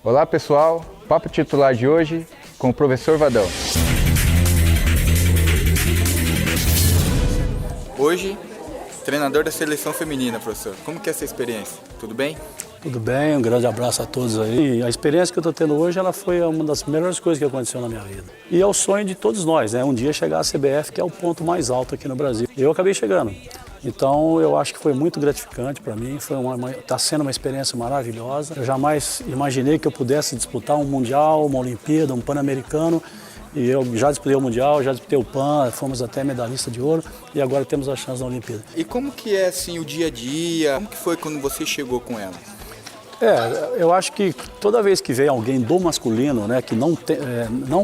Olá pessoal, papo titular de hoje com o professor Vadão. Hoje, treinador da seleção feminina, professor. Como que é essa experiência? Tudo bem? Tudo bem, um grande abraço a todos aí. E a experiência que eu estou tendo hoje, ela foi uma das melhores coisas que aconteceu na minha vida. E é o sonho de todos nós, né? Um dia chegar à CBF, que é o ponto mais alto aqui no Brasil. E eu acabei chegando. Então eu acho que foi muito gratificante para mim, está sendo uma experiência maravilhosa. Eu jamais imaginei que eu pudesse disputar um Mundial, uma Olimpíada, um Pan-Americano. E eu já disputei o Mundial, já disputei o Pan, fomos até medalhista de ouro e agora temos a chance da Olimpíada. E como que é assim o dia a dia? Como que foi quando você chegou com ela? Eu acho que toda vez que vem alguém do masculino, né, que não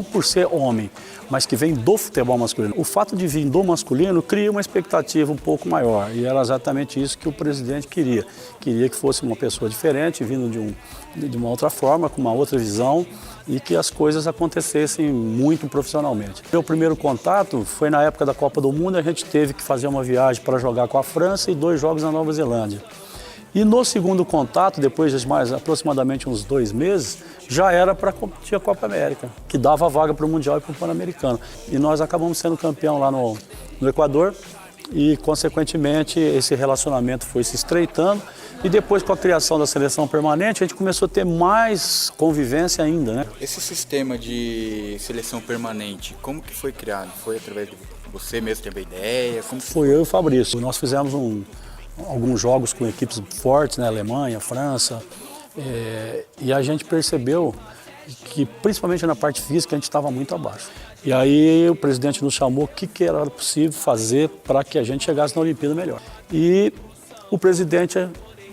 por ser homem, mas que vem do futebol masculino, o fato de vir do masculino cria uma expectativa um pouco maior. E era exatamente isso que o presidente queria. Queria que fosse uma pessoa diferente, vindo de uma outra forma, com uma outra visão, e que as coisas acontecessem muito profissionalmente. Meu primeiro contato foi na época da Copa do Mundo, a gente teve que fazer uma viagem para jogar com a França e 2 jogos na Nova Zelândia. E no segundo contato, depois de mais aproximadamente uns 2 meses, já era para competir a Copa América, que dava a vaga para o Mundial e para o Pan-Americano. E nós acabamos sendo campeão lá no Equador e, consequentemente, esse relacionamento foi se estreitando. E depois, com a criação da seleção permanente, a gente começou a ter mais convivência ainda, né? Esse sistema de seleção permanente, como que foi criado? Foi através de você mesmo que teve a ideia? Foi eu e o Fabrício. Nós fizemos alguns jogos com equipes fortes, né? Alemanha, França, e a gente percebeu que, principalmente na parte física, a gente estava muito abaixo. E aí o presidente nos chamou o que era possível fazer para que a gente chegasse na Olimpíada melhor. E o presidente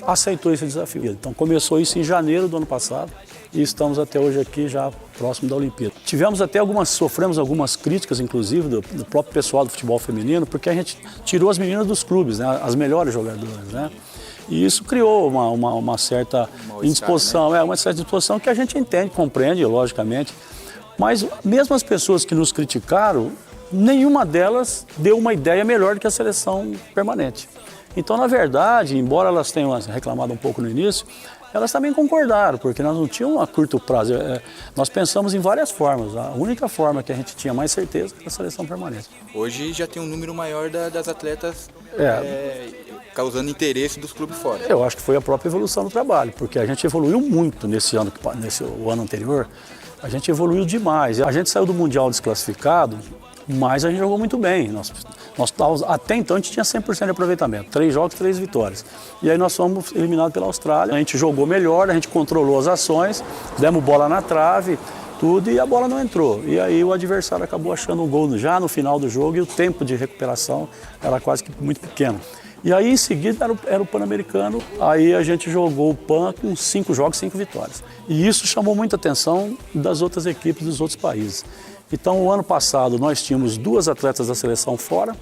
aceitou esse desafio. Então começou isso em janeiro do ano passado e estamos até hoje aqui já próximo da Olimpíada. Sofremos algumas críticas, inclusive, do próprio pessoal do futebol feminino, porque a gente tirou as meninas dos clubes, né, as melhores jogadoras, né? E isso criou uma certa indisposição, né? Uma certa indisposição que a gente entende, compreende, logicamente. Mas mesmo as pessoas que nos criticaram, nenhuma delas deu uma ideia melhor do que a seleção permanente. Então, na verdade, embora elas tenham reclamado um pouco no início, elas também concordaram, porque nós não tínhamos a curto prazo. Nós pensamos em várias formas. A única forma que a gente tinha mais certeza era a seleção permanente. Hoje já tem um número maior das atletas causando interesse dos clubes fora. Eu acho que foi a própria evolução do trabalho, porque a gente evoluiu muito o ano anterior. A gente evoluiu demais. A gente saiu do Mundial desclassificado, mas a gente jogou muito bem. Até então a gente tinha 100% de aproveitamento, 3 jogos, 3 vitórias. E aí nós fomos eliminados pela Austrália. A gente jogou melhor, a gente controlou as ações, demos bola na trave, tudo, e a bola não entrou. E aí o adversário acabou achando um gol já no final do jogo e o tempo de recuperação era quase que muito pequeno. E aí em seguida era o Pan-Americano, aí a gente jogou o Pan com 5 jogos, 5 vitórias. E isso chamou muita atenção das outras equipes dos outros países. Então, o ano passado, nós tínhamos 2 atletas da seleção fora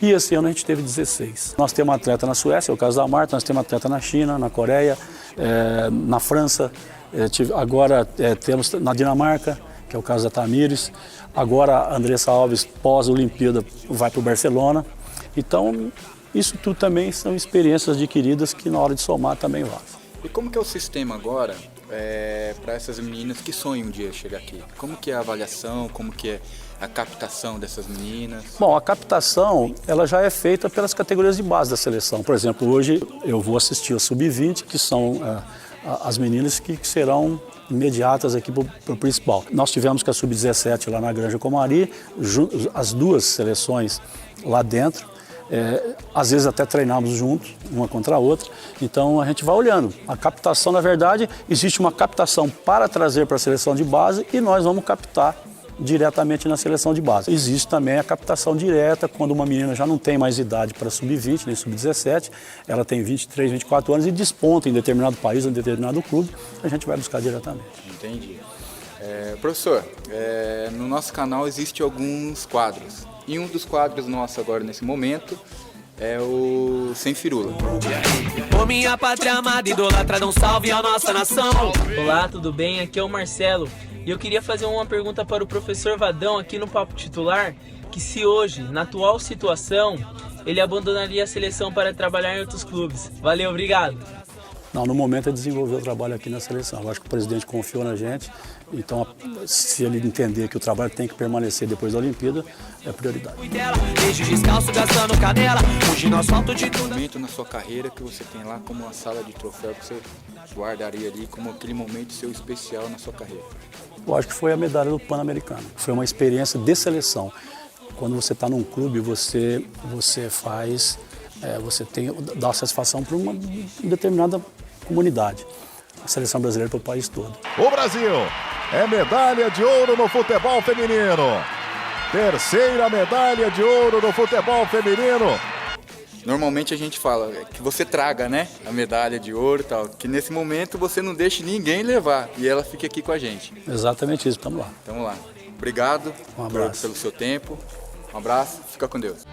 e esse ano a gente teve 16. Nós temos um atleta na Suécia, é o caso da Marta, nós temos um atleta na China, na Coreia, na França, agora temos na Dinamarca, que é o caso da Tamires. Agora a Andressa Alves, pós-Olimpíada, vai para o Barcelona. Então, isso tudo também são experiências adquiridas que na hora de somar também vale. E como que é o sistema agora para essas meninas que sonham um dia chegar aqui? Como que é a avaliação, como que é a captação dessas meninas? Bom, a captação ela já é feita pelas categorias de base da seleção. Por exemplo, hoje eu vou assistir a Sub-20, que são as meninas que serão imediatas aqui para o principal. Nós tivemos com a Sub-17 lá na Granja Comari, as 2 seleções lá dentro. Às vezes até treinamos juntos, uma contra a outra, então a gente vai olhando. A captação, na verdade, existe uma captação para trazer para a seleção de base e nós vamos captar diretamente na seleção de base. Existe também a captação direta, quando uma menina já não tem mais idade para sub-20, nem sub-17, ela tem 23, 24 anos e desponta em determinado país, em determinado clube, a gente vai buscar diretamente. Entendi. Professor, no nosso canal existem alguns quadros. E um dos quadros nossos agora, nesse momento, é o Sem Firula. Ô minha pátria amada, idolatrada, um salve à nossa nação. Olá, tudo bem? Aqui é o Marcelo. E eu queria fazer uma pergunta para o professor Vadão aqui no Papo Titular, que se hoje, na atual situação, ele abandonaria a seleção para trabalhar em outros clubes. Valeu, obrigado. Não, no momento é desenvolver o trabalho aqui na seleção. Eu acho que o presidente confiou na gente, então se ele entender que o trabalho tem que permanecer depois da Olimpíada, é prioridade. Um momento na sua carreira que você tem lá como uma sala de troféu que você guardaria ali como aquele momento seu especial na sua carreira? Eu acho que foi a medalha do Pan-Americano. Foi uma experiência de seleção. Quando você está num clube, você dá satisfação para uma determinada comunidade. A seleção brasileira para o país todo. O Brasil é medalha de ouro no futebol feminino. Terceira medalha de ouro no futebol feminino. Normalmente a gente fala que você traga, né, a medalha de ouro e tal, que nesse momento você não deixe ninguém levar e ela fique aqui com a gente. Exatamente isso, estamos lá. Vamos lá. Obrigado Um abraço. pelo seu tempo. Um abraço, fica com Deus.